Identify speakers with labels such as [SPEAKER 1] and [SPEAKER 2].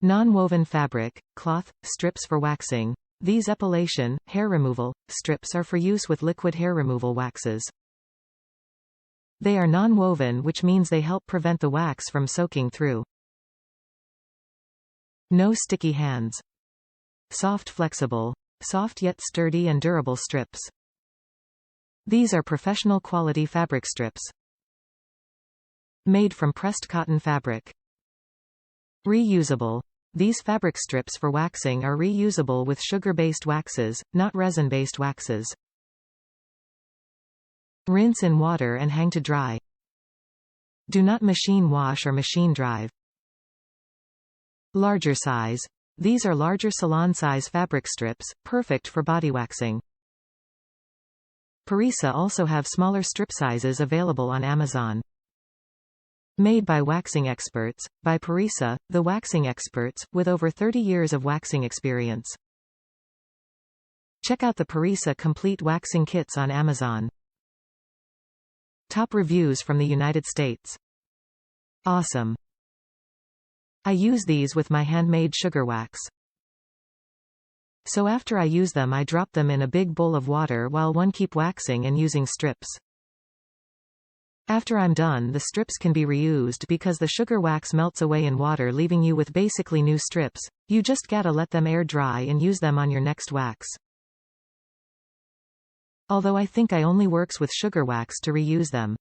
[SPEAKER 1] Non-woven fabric, cloth, strips for waxing. These epilation, hair removal, strips are for use with liquid hair removal waxes. They are non-woven, which means they help prevent the wax from soaking through. No sticky hands. Soft flexible. Soft yet sturdy and durable strips. These are professional quality fabric strips. Made from pressed cotton fabric. Reusable. These fabric strips for waxing are reusable with sugar-based waxes, not resin-based waxes. Rinse in water and hang to dry. Do not machine wash or machine dry. Larger size. These are larger salon-size fabric strips, perfect for body waxing. Parissa also have smaller strip sizes available on Amazon. Made by waxing experts, by Parissa, the waxing experts, with over 30 years of waxing experience. Check out the Parissa complete waxing kits on Amazon. Top reviews from the United States. Awesome. I use these with my handmade sugarwax. So after I use them, I drop them in a big bowl of water while one keep waxing and using strips. After I'm done, the strips can be reused because the sugar wax melts away in water, leaving you with basically new strips. You just gotta let them air dry and use them on your next wax. Although I think I only works with sugar wax to reuse them.